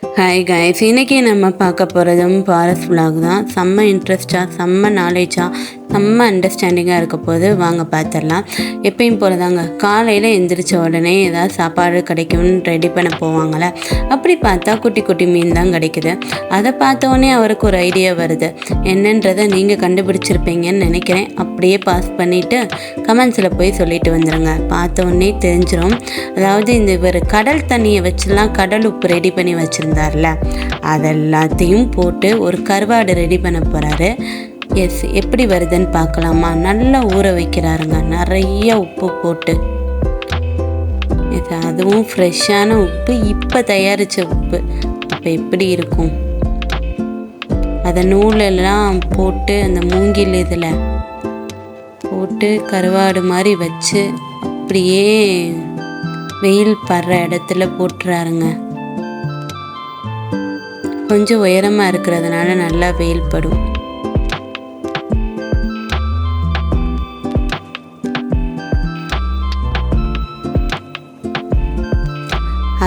Hi guys, இன்றைக்கி நம்ம பார்க்க போகிறதும் ஃபாரஸ்ட் vlog தான். செம்ம இன்ட்ரெஸ்டாக, செம்ம நாலேஜாக, செம்ம அண்டர்ஸ்டாண்டிங்காக இருக்க போது வாங்க பார்த்துடலாம். எப்பயும் போல தாங்க, காலையில் எந்திரிச்ச உடனே ஏதாவது சாப்பாடு கிடைக்கும்னு ரெடி பண்ண போவாங்களே, அப்படி பார்த்தா குட்டி குட்டி மீன் தான் கிடைக்குது. அதை பார்த்தோன்னே அவருக்கு ஒரு ஐடியா வருது. என்னன்றதை நீங்கள் கண்டுபிடிச்சிருப்பீங்கன்னு நினைக்கிறேன். அப்படியே பாஸ் பண்ணிவிட்டு கமெண்ட்ஸில் போய் சொல்லிட்டு வந்துடுங்க. பார்த்தோன்னே தெரிஞ்சிடும். அதாவது இவர் கடல் தண்ணியை வச்சுலாம் கடல் உப்பு ரெடி பண்ணி வச்சுருந்தார்ல, அதெல்லாத்தையும் போட்டு ஒரு கருவாடு ரெடி பண்ண போகிறாரு. எஸ், எப்படி வருதுன்னு பார்க்கலாமா? நல்லா ஊற வைக்கிறாருங்க, நிறைய உப்பு போட்டு. எஸ், அதுவும் ஃப்ரெஷ்ஷான உப்பு, இப்போ தயாரித்த உப்பு. இப்போ எப்படி இருக்கும்? அதை நூலெல்லாம் போட்டு அந்த மூங்கில் இதில் போட்டு கருவாடு மாதிரி வச்சு அப்படியே வெயில் படுற இடத்துல போட்டுறாருங்க. கொஞ்சம் உயரமாக இருக்கிறதுனால நல்லா வெயில் படும்.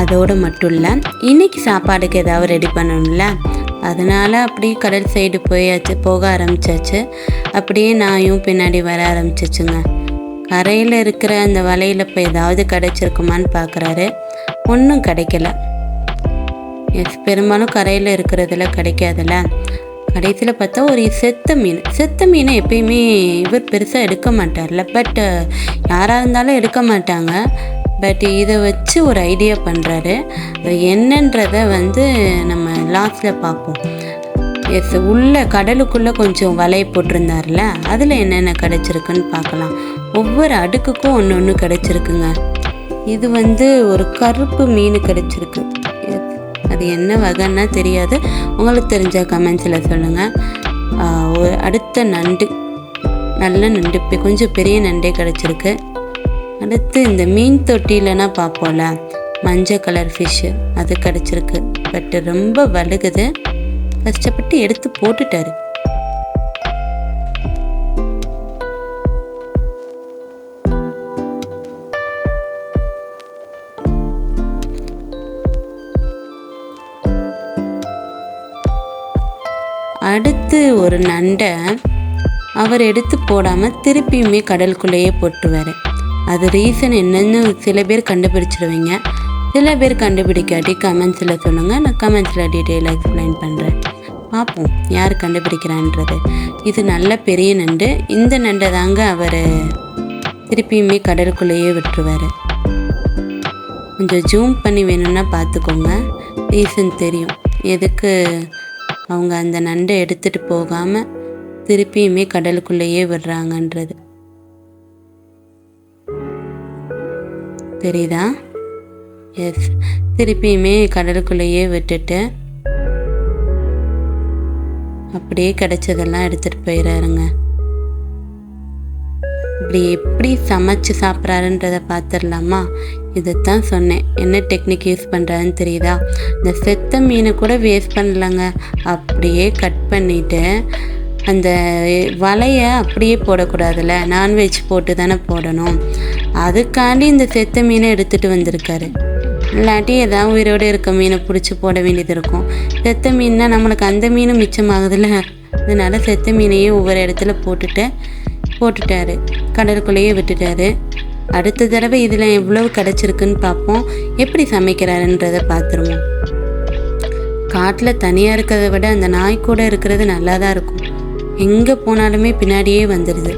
அதோடு மட்டும் இல்லை, இன்றைக்கி சாப்பாடுக்கு ஏதாவது ரெடி பண்ணணும்ல, அதனால் அப்படியே கடல் சைடு போக ஆரம்பித்தாச்சு. அப்படியே நாயும் பின்னாடி வர ஆரம்பிச்சிச்சுங்க. கரையில் இருக்கிற அந்த வலையில் இப்போ ஏதாவது கிடைச்சிருக்குமான்னு பார்க்குறாரு. ஒன்றும் கிடைக்கல. எஸ், பெரும்பாலும் கரையில் இருக்கிறதுல கிடைக்காதுல்ல. கடைசியில் பார்த்தா ஒரு செத்த மீனை எப்பயுமே இவர் பெருசாக எடுக்க மாட்டார்ல. பட் யாராக இருந்தாலும் எடுக்க மாட்டாங்க. பட் இதை வச்சு ஒரு ஐடியா பண்ணுறாரு. அது என்னன்றதை நம்ம லாஸ்ட்டில் பார்ப்போம். எஸ், கடலுக்குள்ளே கொஞ்சம் வலையை போட்டிருந்தார்ல, அதில் என்னென்ன கிடச்சிருக்குன்னு பார்க்கலாம். ஒவ்வொரு அடுக்குக்கும் ஒன்று ஒன்று கிடச்சிருக்குங்க. இது ஒரு கருப்பு மீன் கிடச்சிருக்கு. அது என்ன வகைன்னா தெரியாது. உங்களுக்கு தெரிஞ்ச கமெண்ட்ஸில் சொல்லுங்கள். அடுத்த நண்டு, நல்ல நண்டு, கொஞ்சம் பெரிய நண்டே கிடச்சிருக்கு. அடுத்து இந்த மீன் தொட்டிலனா பார்ப்போம்ல, மஞ்சள் கலர் ஃபிஷ்ஷு, அது கிடச்சிருக்கு. பட் ரொம்ப வழுகுது. கஷ்டப்பட்டு எடுத்து போட்டுட்டாரு. அடுத்து ஒரு நண்டை அவர் எடுத்து போடாமல் திருப்பியுமே கடலுக்குள்ளேயே போட்டுருவார். அது ரீசன் என்னன்னு சில பேர் கண்டுபிடிச்சிடுவீங்க, சில பேர் கண்டுபிடிக்காட்டி கமெண்ட்ஸில் சொல்லுங்கள். நான் கமெண்ட்ஸில் டீட்டெயிலாக எக்ஸ்பிளைன் பண்ணுறேன். பார்ப்போம் யார் கண்டுபிடிக்கிறான்றது. இது நல்ல பெரிய நண்டு. இந்த நண்டை தாங்க அவர் திருப்பியுமே கடலுக்குள்ளேயே விட்டுருவார். கொஞ்சம் ஜூம் பண்ணி வேணும்னா பார்த்துக்கோங்க. ரீசன் தெரியும் எதுக்கு அவங்க அந்த நண்டை எடுத்துகிட்டு போகாமல் திருப்பியுமே கடலுக்குள்ளேயே விடுறாங்கன்றது. தெரியுதா? எஸ், திருப்பியுமே கடலுக்குள்ளேயே விட்டுட்டு அப்படியே கிடைச்சதெல்லாம் எடுத்துகிட்டு போயிடாருங்க. இப்படி எப்படி சமைச்சு சாப்பிட்றாருன்றதை பார்த்துடலாமா? இதைத்தான் சொன்னேன். என்ன டெக்னிக் யூஸ் பண்ணுறாருன்னு தெரியுதா? இந்த செத்த மீனை கூட வேஸ்ட் பண்ணலங்க. அப்படியே கட் பண்ணிவிட்டு அந்த வலையை அப்படியே போடக்கூடாதுல்ல, நான்வெஜ் போட்டு தானே போடணும். அதுக்காண்டி இந்த செத்த மீனை எடுத்துகிட்டு வந்திருக்காரு. இல்லாட்டி ஏதாவது உயிரோடு இருக்க மீனை பிடிச்சி போட வேண்டியது இருக்கும். செத்த மீன்னா நம்மளுக்கு அந்த மீனும் மிச்சமாகுதுல்ல. அதனால செத்த மீனையும் ஒவ்வொரு இடத்துல போட்டுட்டாரு, கடலுக்குள்ளேயே விட்டுட்டாரு. அடுத்த தடவை இதில் எவ்வளவு கிடச்சிருக்குன்னு பார்ப்போம். எப்படி சமைக்கிறாருன்றதை பார்த்துருவோம். காட்டில் தனியாக இருக்கிறத விட அந்த நாய் கூட இருக்கிறது நல்லா தான் இருக்கும். எங்கே போனாலுமே பின்னாடியே வந்துடுது.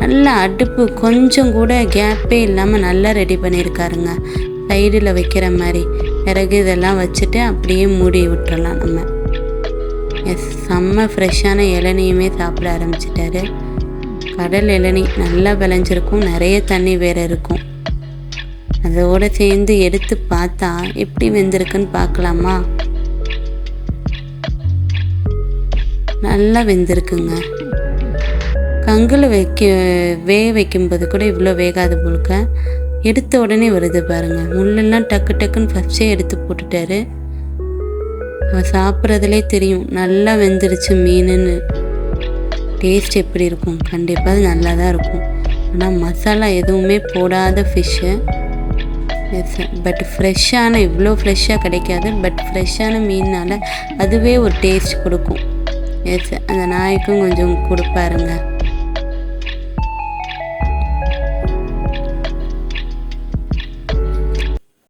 நல்லா அடுப்பு கொஞ்சம் கூட கேப்பே இல்லாமல் நல்லா ரெடி பண்ணியிருக்காருங்க. சைடில் வைக்கிற மாதிரி பிறகு இதெல்லாம் வச்சுட்டு அப்படியே மூடி விட்டுறலாம் நம்ம. எஸ், செம்ம ஃப்ரெஷ்ஷான இளநியுமே சாப்பிட ஆரம்பிச்சிட்டாரு. கடல் இளநீ நல்லா விளைஞ்சிருக்கும், நிறைய தண்ணி வேறு இருக்கும். அதோடு சேர்ந்து எடுத்து பார்த்தா எப்படி வெந்திருக்குன்னு பார்க்கலாமா? நல்லா வெந்திருக்குங்க. கங்கில் வைக்கும்போது கூட இவ்வளோ வேகாது போலுக்க. எடுத்த உடனே வருது பாருங்கள். முள்ளெல்லாம் டக்கு டக்குன்னு ஃபஸ்ட்டே எடுத்து போட்டுட்டாரு. அவன் சாப்பிட்றதுலே தெரியும் நல்லா வெந்துருச்சு மீனுன்னு. டேஸ்ட் எப்படி இருக்கும்? கண்டிப்பாக அது நல்லா தான் இருக்கும். ஆனால் மசாலா எதுவுமே போடாத ஃபிஷ்ஷு. எஸ், பட் ஃப்ரெஷ்ஷான இவ்வளோ ஃப்ரெஷ்ஷாக கிடைக்காது. பட் ஃப்ரெஷ்ஷான மீனால் அதுவே ஒரு டேஸ்ட் கொடுக்கும். எஸ், அந்த நாய்க்கும் கொஞ்சம் கொடுப்பாருங்க.